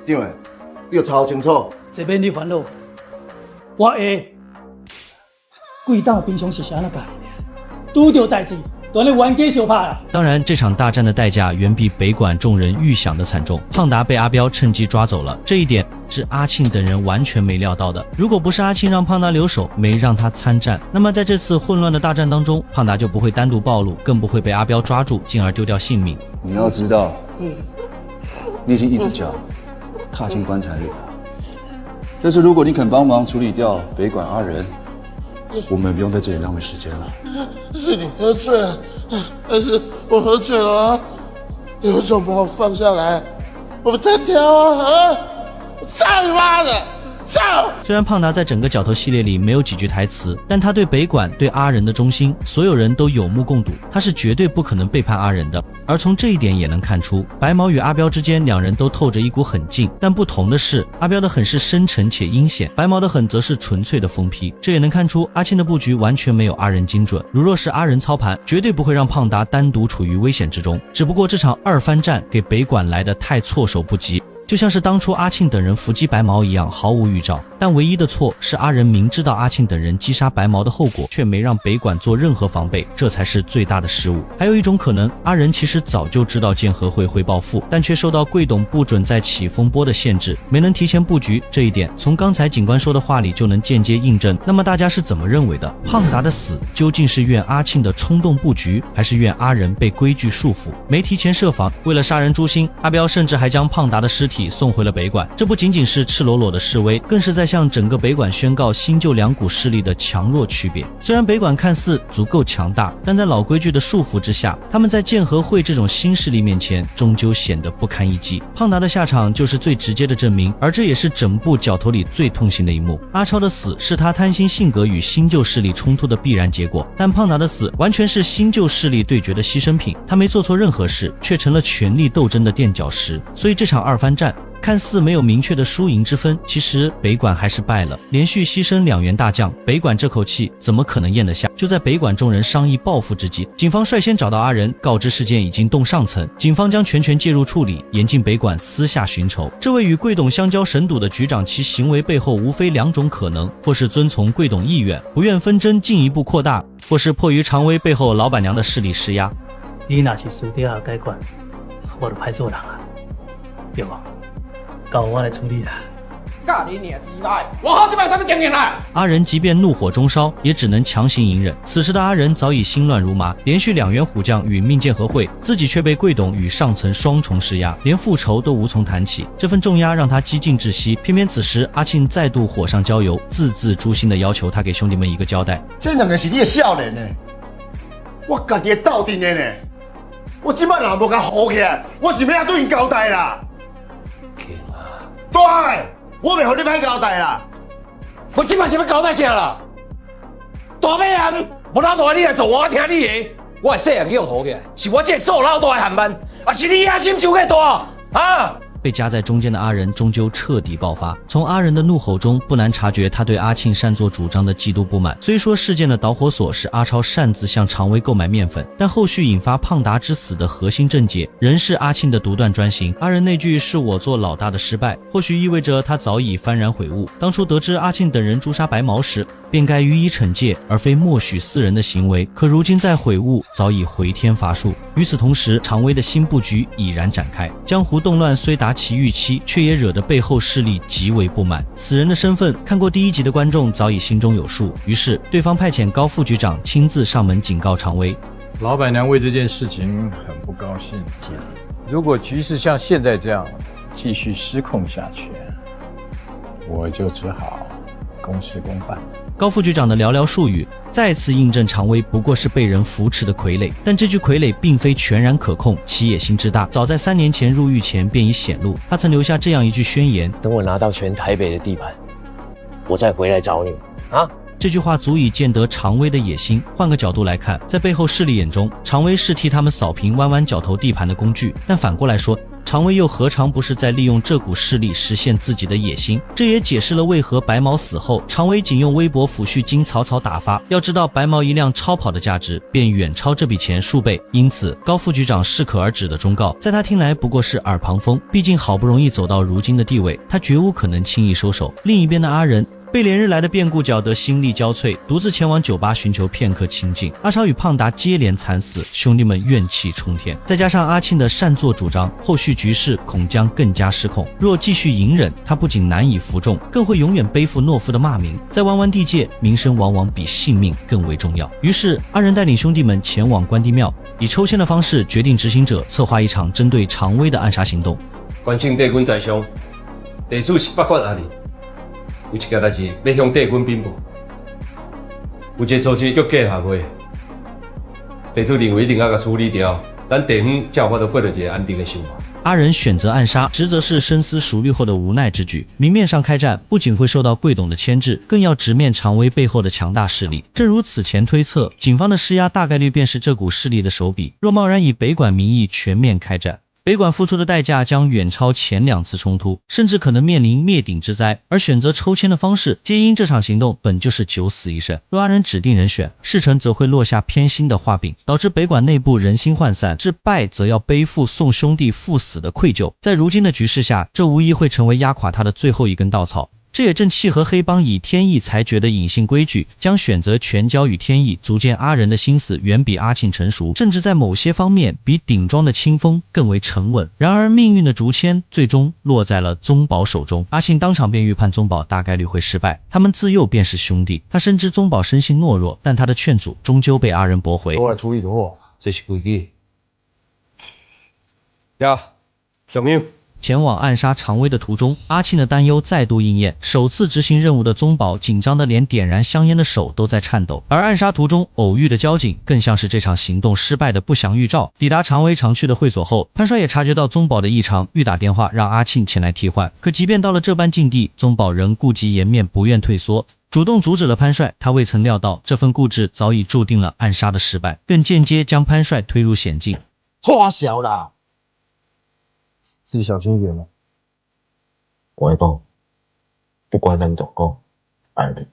因为你要查清楚，这边你烦恼，我会。贵党平常是啥那干的，遇到代志。当然玩给手怕了。当然，这场大战的代价远比北管众人预想的惨重。胖达被阿彪趁机抓走了，这一点是阿庆等人完全没料到的。如果不是阿庆让胖达留守，没让他参战，那么在这次混乱的大战当中，胖达就不会单独暴露，更不会被阿彪抓住，进而丢掉性命。你要知道，你已经一只脚踏进棺材里了。但是如果你肯帮忙处理掉北管阿仁，我们不用在这里浪费时间了。是你喝醉了，还是我喝醉了啊？有种把我放下来，我们单挑啊！操你妈的！虽然胖达在整个角头系列里没有几句台词，但他对北管对阿仁的忠心，所有人都有目共睹，他是绝对不可能背叛阿仁的。而从这一点也能看出，白毛与阿彪之间两人都透着一股狠劲，但不同的是，阿彪的狠是深沉且阴险，白毛的狠则是纯粹的疯批。这也能看出阿庆的布局完全没有阿仁精准，如若是阿仁操盘，绝对不会让胖达单独处于危险之中。只不过这场2番战给北管来得太措手不及，就像是当初阿庆等人伏击白毛一样，毫无预兆。但唯一的错是阿仁明知道阿庆等人击杀白毛的后果，却没让北管做任何防备，这才是最大的失误。还有一种可能，阿仁其实早就知道剑河会报复，但却受到贵董不准再起风波的限制，没能提前布局。这一点从刚才警官说的话里就能间接印证。那么大家是怎么认为的？胖达的死究竟是怨阿庆的冲动布局，还是怨阿仁被规矩束缚，没提前设防？为了杀人诛心，阿彪甚至还将胖达的尸体送回了北管。这不仅仅是赤裸裸的示威，更是在向整个北管宣告新旧两股势力的强弱区别。虽然北管看似足够强大，但在老规矩的束缚之下，他们在剑河会这种新势力面前终究显得不堪一击。胖达的下场就是最直接的证明，而这也是整部角头里最痛心的一幕。阿超的死是他贪心性格与新旧势力冲突的必然结果，但胖达的死完全是新旧势力对决的牺牲品，他没做错任何事，却成了权力斗争的垫脚石。所以这场二番战看似没有明确的输赢之分，其实北管还是败了，连续牺牲2员大将，北管这口气怎么可能咽得下？就在北管众人商议报复之际，警方率先找到阿仁，告知事件已经动上层，警方将全权介入处理，严禁北管私下寻仇。这位与贵董相交神赌的局长，其行为背后无非2种可能，或是遵从贵董意愿，不愿纷争进一步扩大，或是迫于常威背后老板娘的势力施压。你若是私底下解决，我就歹做人啊，对吧？交我来处理啦！干你娘鸡巴！我好几百上个讲你来。阿仁即便怒火中烧，也只能强行隐忍。此时的阿仁早已心乱如麻，连续2员虎将与命剑合会，自己却被贵董与上层双重施压，连复仇都无从谈起。这份重压让他几近窒息。偏偏此时阿庆再度火上浇油，字字诛心的要求他给兄弟们一个交代。这2个是你的少年呢，我家己斗阵的呢，我今摆若无甲好起来，我是要对因交代啦。对，我袂互你歹交代啦。我今摆是要交代啥啦？大尾人，无老大你来做，我听你的。我细汉用好起来，是我这做老大的汉班，啊是你野心伤个大啊！被夹在中间的阿仁终究彻底爆发。从阿仁的怒吼中，不难察觉他对阿庆擅作主张的极度不满。虽说事件的导火索是阿超擅自向常威购买面粉，但后续引发胖达之死的核心症结，仍是阿庆的独断专行。阿仁那句是我做老大的失败，或许意味着他早已幡然悔悟。当初得知阿庆等人诛杀白毛时，便该予以惩戒，而非默许私人的行为。可如今再悔悟，早已回天乏术。与此同时，常威的新布局已然展开，江湖动乱虽达其预期，却也惹得背后势力极为不满。此人的身份，看过第1集的观众早已心中有数。于是，对方派遣高副局长亲自上门警告常威。老板娘为这件事情很不高兴。如果局势像现在这样继续失控下去，我就只好公事公办。高副局长的寥寥数语再次印证常威不过是被人扶持的傀儡，但这具傀儡并非全然可控，其野心之大早在3年前入狱前便已显露。他曾留下这样一句宣言：等我拿到全台北的地盘，我再回来找你啊。这句话足以见得常威的野心。换个角度来看，在背后势力眼中，常威是替他们扫平弯弯角头地盘的工具，但反过来说，常威又何尝不是在利用这股势力实现自己的野心？这也解释了为何白毛死后，常威仅用微薄抚恤金草草打发。要知道，白毛一辆超跑的价值便远超这笔钱数倍，因此高副局长适可而止的忠告，在他听来不过是耳旁风。毕竟好不容易走到如今的地位，他绝无可能轻易收手。另一边的阿仁被连日来的变故搅得心力交瘁，独自前往酒吧寻求片刻清静。阿超与胖达接连惨死，兄弟们怨气冲天，再加上阿庆的擅作主张，后续局势恐将更加失控。若继续隐忍，他不仅难以服众，更会永远背负懦夫的骂名。在弯弯地界，名声往往比性命更为重要。于是阿仁带领兄弟们前往关帝庙，以抽签的方式决定执行者，策划一场针对常威的暗杀行动。关庆帝君在上，地主是北管阿里。有一件代志要向帝君禀报，有一个组织叫假协会，地主认为一定要甲处理掉，咱地方才有法度过着一个安定的生活。阿仁选择暗杀，实则是深思熟虑后的无奈之举。明面上开战，不仅会受到贵董的牵制，更要直面常威背后的强大势力。正如此前推测，警方的施压大概率便是这股势力的手笔。若贸然以北管名义全面开战，北管付出的代价将远超前2次冲突，甚至可能面临灭顶之灾。而选择抽签的方式，皆因这场行动本就是九死一生。若阿仁指定人选，事成则会落下偏心的画饼，导致北管内部人心涣散；至败则要背负宋兄弟赴死的愧疚。在如今的局势下，这无疑会成为压垮他的最后一根稻草。这也正契合黑帮以天意裁决的隐性规矩，将选择全交与天意，足见阿仁的心思远比阿庆成熟，甚至在某些方面比顶庄的清风更为沉稳。然而命运的竹签最终落在了宗保手中，阿庆当场便预判宗保大概率会失败，他们自幼便是兄弟，他深知宗保生性懦弱，但他的劝阻终究被阿仁驳回。我来处理就好，这是规矩。呀，小明。前往暗杀常威的途中，阿庆的担忧再度应验。首次执行任务的宗保紧张的连点燃香烟的手都在颤抖，而暗杀途中偶遇的交警更像是这场行动失败的不祥预兆。抵达常威常去的会所后，潘帅也察觉到宗保的异常，欲打电话让阿庆前来替换。可即便到了这般境地，宗保仍顾及颜面，不愿退缩，主动阻止了潘帅。他未曾料到这份固执早已注定了暗杀的失败，更间接将潘帅推入险境。花小啦！自己小心一点了。我会讲，不管咱怎么讲，爱你，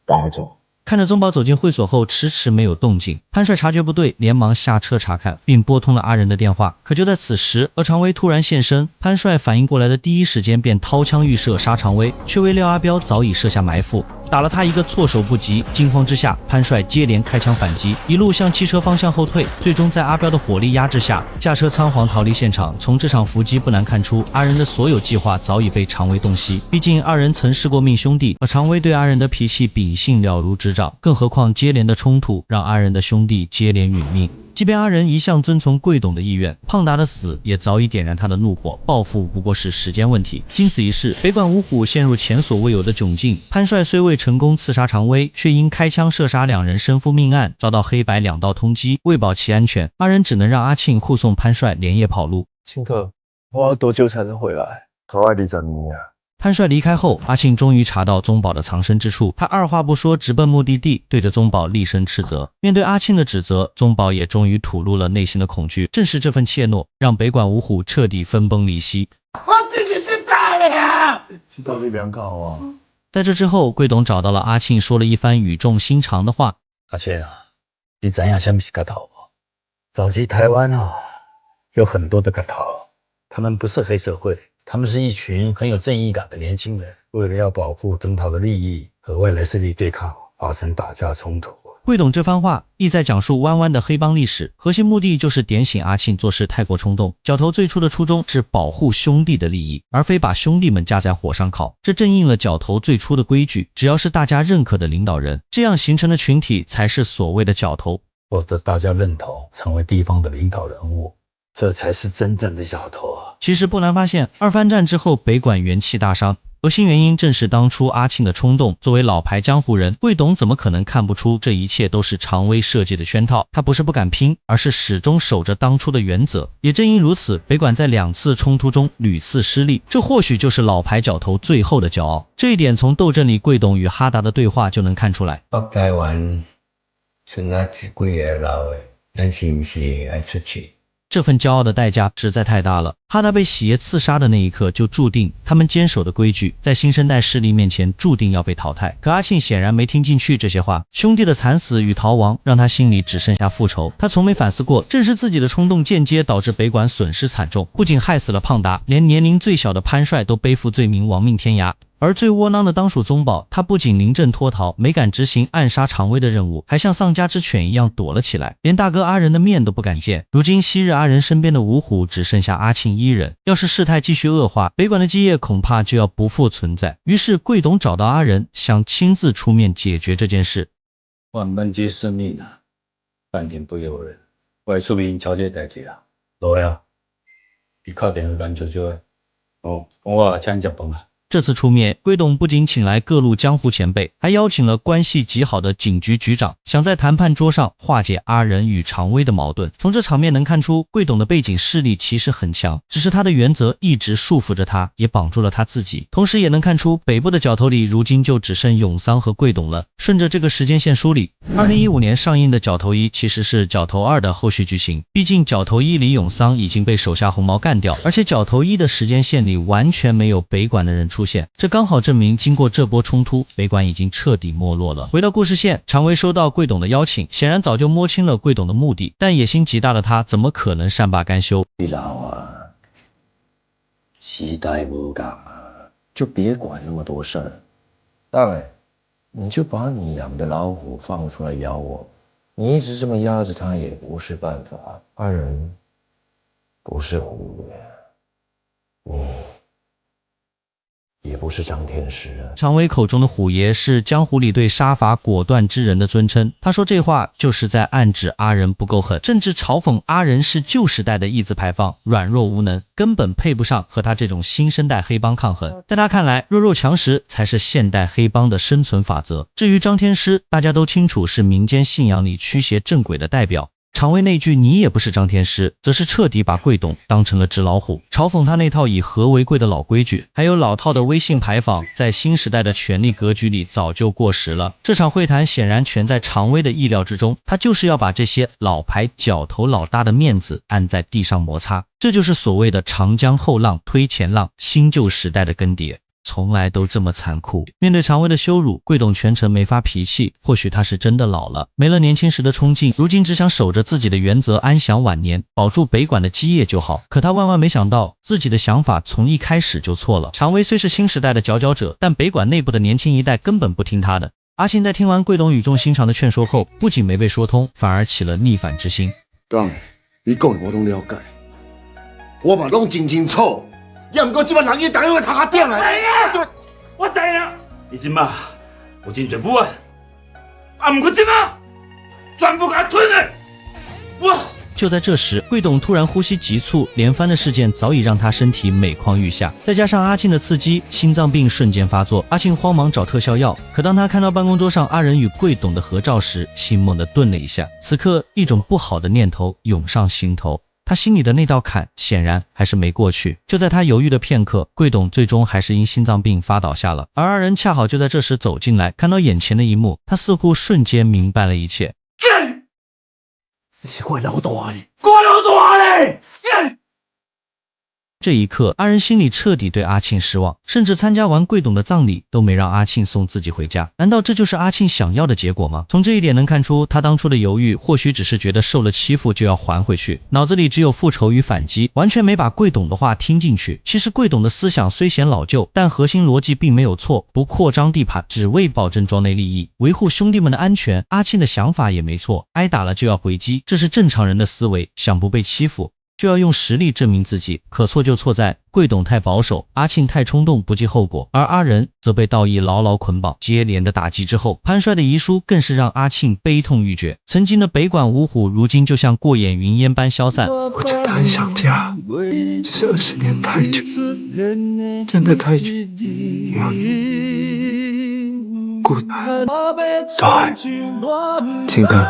赶快走。看着宗保走进会所后迟迟没有动静，潘帅察觉不对，连忙下车查看，并拨通了阿仁的电话。可就在此时，常威突然现身，潘帅反应过来的第一时间便掏枪预射杀常威，却未料阿彪早已设下埋伏，打了他一个措手不及。惊慌之下，潘帅接连开枪反击，一路向汽车方向后退，最终在阿彪的火力压制下，驾车仓皇逃离现场。从这场伏击不难看出，阿仁的所有计划早已被常威洞悉。毕竟二人曾是过命兄弟，而常威对阿仁的脾气秉性了如指掌，更何况接连的冲突让阿仁的兄弟接连殒命。即便阿仁一向遵从贵董的意愿，胖达的死也早已点燃他的怒火，报复不过是时间问题。经此一事，北管五虎陷入前所未有的窘境。潘帅虽未成功刺杀常威，却因开枪射杀两人身负命案，遭到黑白两道通缉。为保其安全，阿仁只能让阿庆护送潘帅连夜跑路。庆克，我要多久才能回来？头爱20年啊！潘帅离开后，阿庆终于查到宗保的藏身之处，他二话不说直奔目的地，对着宗保厉声斥责。面对阿庆的指责，宗保也终于吐露了内心的恐惧。正是这份怯懦，让北管五虎彻底分崩离析。我自己是大的呀！你到底两搞啊？在这之后，贵董找到了阿庆，说了一番语重心长的话。阿庆啊，你知影什么是角头吗？早期台湾有很多的角头，他们不是黑社会。他们是一群很有正义感的年轻人，为了要保护征讨的利益和外来势力对抗，发生打架冲突。贵董这番话意在讲述弯弯的黑帮历史，核心目的就是点醒阿庆做事太过冲动。角头最初的初衷是保护兄弟的利益，而非把兄弟们架在火上烤。这正应了角头最初的规矩，只要是大家认可的领导人，这样形成的群体才是所谓的角头。获得大家认同，成为地方的领导人物，这才是真正的角头啊！其实不难发现，二番战之后，北管元气大伤，核心原因正是当初阿庆的冲动。作为老牌江湖人，贵董怎么可能看不出这一切都是常威设计的圈套？他不是不敢拼，而是始终守着当初的原则。也正因如此，北管在2次冲突中屡次失利，这或许就是老牌角头最后的骄傲。这一点从斗阵里贵董与哈达的对话就能看出来。北台湾是哪几个老的，咱是不是爱出去？这份骄傲的代价实在太大了。哈达被喜爷刺杀的那一刻，就注定他们坚守的规矩在新生代势力面前注定要被淘汰。可阿庆显然没听进去这些话，兄弟的惨死与逃亡让他心里只剩下复仇。他从没反思过，正是自己的冲动间接导致北管损失惨重，不仅害死了胖达，连年龄最小的潘帅都背负罪名亡命天涯。而最窝囊的当属宗保，他不仅临阵脱逃，没敢执行暗杀常威的任务，还像丧家之犬一样躲了起来，连大哥阿仁的面都不敢见。如今昔日阿仁身边的五虎只剩下阿庆一人，要是事态继续恶化，北管的基业恐怕就要不复存在。于是贵董找到阿仁，想亲自出面解决这件事。万般皆是命啊，半点不由人。我会出面瞧这代志啊。来啊，你打电话干舅舅的。我请你食饭啊。这次出面，贵董不仅请来各路江湖前辈，还邀请了关系极好的警局局长，想在谈判桌上化解阿仁与常威的矛盾。从这场面能看出，贵董的背景势力其实很强，只是他的原则一直束缚着他，也绑住了他自己。同时也能看出，北部的角头里如今就只剩永桑和贵董了。顺着这个时间线梳理，2015年上映的角头1其实是角头2的后续剧情，毕竟角头1里永桑已经被手下红毛干掉，而且角头1的时间线里完全没有北管的人出现，这刚好证明经过这波冲突，北管已经彻底没落了。回到故事线，常威收到贵董的邀请，显然早就摸清了贵董的目的，但野心极大的他怎么可能善罢甘休？你老啊，时代无共啊，就别管那么多事儿。大伟，你就把你养的老虎放出来咬我，你一直这么压着它也不是办法。阿仁不是虎爷，你也不是张天师啊。常威口中的虎爷是江湖里对杀伐果断之人的尊称，他说这话就是在暗指阿仁不够狠，甚至嘲讽阿仁是旧时代的义字牌坊，软弱无能，根本配不上和他这种新生代黑帮抗衡。在他看来，弱肉强食才是现代黑帮的生存法则。至于张天师，大家都清楚是民间信仰里驱邪正轨的代表。常威那句你也不是张天师，则是彻底把贵董当成了纸老虎，嘲讽他那套以和为贵的老规矩，还有老套的微信牌坊，在新时代的权力格局里早就过时了。这场会谈显然全在常威的意料之中，他就是要把这些老牌角头老大的面子按在地上摩擦，这就是所谓的长江后浪推前浪，新旧时代的更迭从来都这么残酷。面对常威的羞辱，贵董全程没发脾气，或许他是真的老了，没了年轻时的冲劲，如今只想守着自己的原则，安享晚年，保住北管的基业就好。可他万万没想到，自己的想法从一开始就错了。常威虽是新时代的佼佼者，但北管内部的年轻一代根本不听他的。阿庆在听完贵董语重心长的劝说后，不仅没被说通，反而起了逆反之心。刚，你讲的我拢了解，我嘛拢真清楚。也毋过即摆人伊当然会头壳点啊！我知影，你即马有真侪武案，毋过即马全部给他吞了。我。就在这时，贵董突然呼吸急促，连番的事件早已让他身体每况愈下，再加上阿庆的刺激，心脏病瞬间发作。阿庆慌忙找特效药，可当他看到办公桌上阿仁与贵董的合照时，心猛地顿了一下。此刻，一种不好的念头涌上心头。他心里的那道坎显然还是没过去。就在他犹豫的片刻，贵董最终还是因心脏病发倒下了。而二人恰好就在这时走进来，看到眼前的一幕，他似乎瞬间明白了一切。你是我老大呢，我老大呢！这一刻，阿仁心里彻底对阿庆失望，甚至参加完贵董的葬礼都没让阿庆送自己回家。难道这就是阿庆想要的结果吗？从这一点能看出，他当初的犹豫或许只是觉得受了欺负就要还回去，脑子里只有复仇与反击，完全没把贵董的话听进去。其实贵董的思想虽显老旧，但核心逻辑并没有错，不扩张地盘，只为保证庄内利益，维护兄弟们的安全。阿庆的想法也没错，挨打了就要回击，这是正常人的思维，想不被欺负就要用实力证明自己，可错就错在贵董太保守，阿庆太冲动不计后果，而阿仁则被道义牢牢捆绑。接连的打击之后，潘帅的遗书更是让阿庆悲痛欲绝。曾经的北管五虎，如今就像过眼云烟般消散。我真的很想家，只是20年太久，真的太久，有你孤单。对，金哥，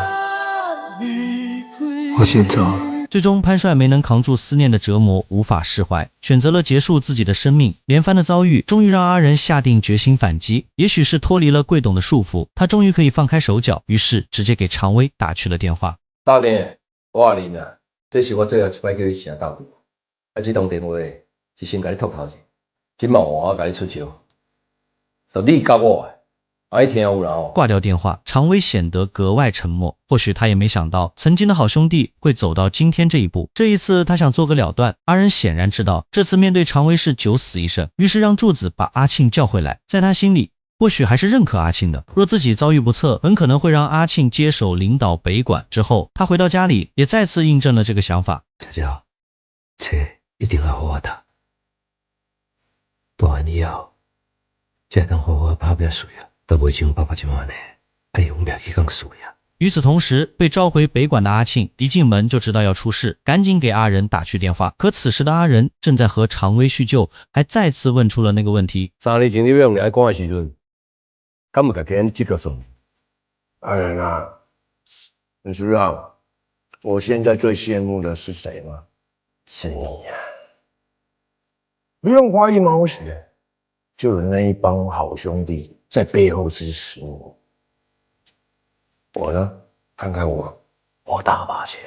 我先走了。最终，潘帅没能扛住思念的折磨，无法释怀，选择了结束自己的生命。连番的遭遇，终于让阿仁下定决心反击。也许是脱离了贵董的束缚，他终于可以放开手脚，于是直接给常威打去了电话。大弟，我话你啊，这是我最后一摆叫你请到你。这通电话是先甲你托头前，今晚我甲你出招，就你甲我的。挂掉电话，常威显得格外沉默。或许他也没想到，曾经的好兄弟会走到今天这一步。这一次，他想做个了断。阿仁显然知道，这次面对常威是九死一生，于是让柱子把阿庆叫回来。在他心里，或许还是认可阿庆的。若自己遭遇不测，很可能会让阿庆接手领导北管。之后，他回到家里，也再次印证了这个想法。姐姐，册一定要好好读，读完以后，才当好好拍拼事业。都袂像爸爸这么呢，爱用命去讲事业。与此同时，被召回北管的阿庆一进门就知道要出事，赶紧给阿仁打去电话。可此时的阿仁正在和常威叙旧，还再次问出了那个问题：3年前你要用来管的时阵，敢有甲给你记个数？阿仁啊，你知道我现在最羡慕的是谁吗？是你呀！不用怀疑毛血，就有那一帮好兄弟在背后支持我。我呢，看看我大把钱，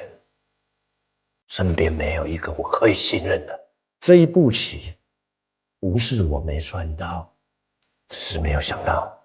身边没有一个我可以信任的。这一步棋，不是我没算到，只是没有想到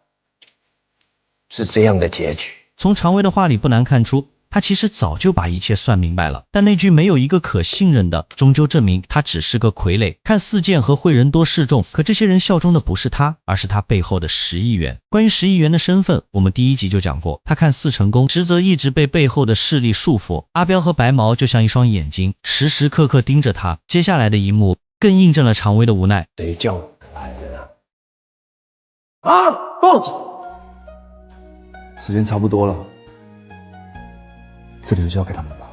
是这样的结局。从常威的话里不难看出，他其实早就把一切算明白了，但那句没有一个可信任的，终究证明他只是个傀儡。看四剑和慧仁多示众，可这些人效忠的不是他，而是他背后的10亿元。关于10亿元的身份，我们第1集就讲过，他看似成功，实则一直被背后的势力束缚。阿彪和白毛就像一双眼睛，时时刻刻盯着他。接下来的一幕更印证了常威的无奈。谁叫来着啊？报警！时间差不多了，这里就交给他们吧。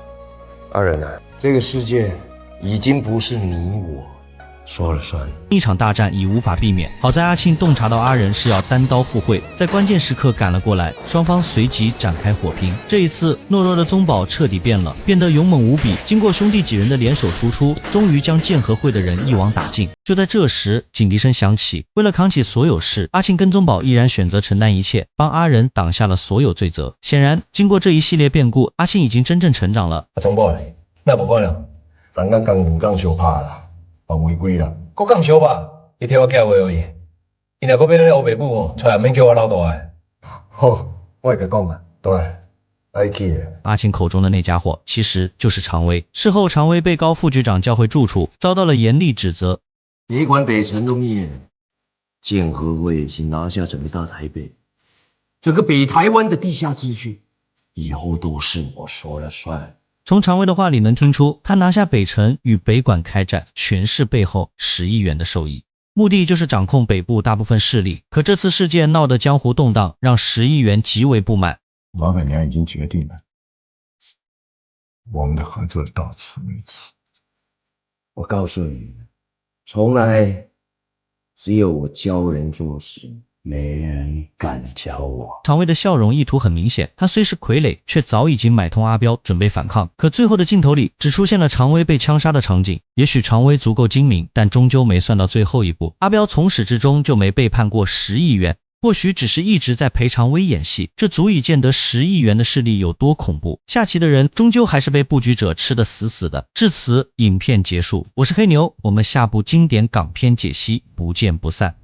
阿仁啊，这个世界已经不是你我说了算。一场大战已无法避免，好在阿庆洞察到阿仁是要单刀赴会，在关键时刻赶了过来，双方随即展开火拼。这一次懦弱的宗保彻底变了，变得勇猛无比，经过兄弟几人的联手输出，终于将剑和会的人一网打尽。就在这时，警笛声响起，为了扛起所有事，阿庆跟宗保毅然选择承担一切，帮阿仁挡下了所有罪责。显然经过这一系列变故，阿庆已经真正成长了。宗保，那无管了，咱刚2港相拍啦，犯违规啦。国港相拍，你替我叫话而已。伊若要咱乌白母哦，出来免叫我老大的。好，我会甲讲啊，对，爱去的。阿庆口中的那家伙其实就是常威。事后常威被高副局长叫回住处，遭到了严厉指责。你管北辰都灭了，剑和会已经拿下整个大台北，整个北台湾的地下秩序，以后都是我说了算。从常威的话里能听出，他拿下北辰与北管开战，全是背后10亿元的受益，目的就是掌控北部大部分势力。可这次事件闹得江湖动荡，让10亿元极为不满。老板娘已经决定了，我们的合作到此为止。我告诉你，从来只有我教人做事，没人敢教我。常威的笑容意图很明显，他虽是傀儡，却早已经买通阿彪，准备反抗。可最后的镜头里只出现了常威被枪杀的场景。也许常威足够精明，但终究没算到最后一步。阿彪从始至终就没背叛过10亿元，或许只是一直在陪常威演戏，这足以见得10亿元的势力有多恐怖。下棋的人终究还是被布局者吃得死死的。至此，影片结束。我是黑牛，我们下部经典港片解析不见不散。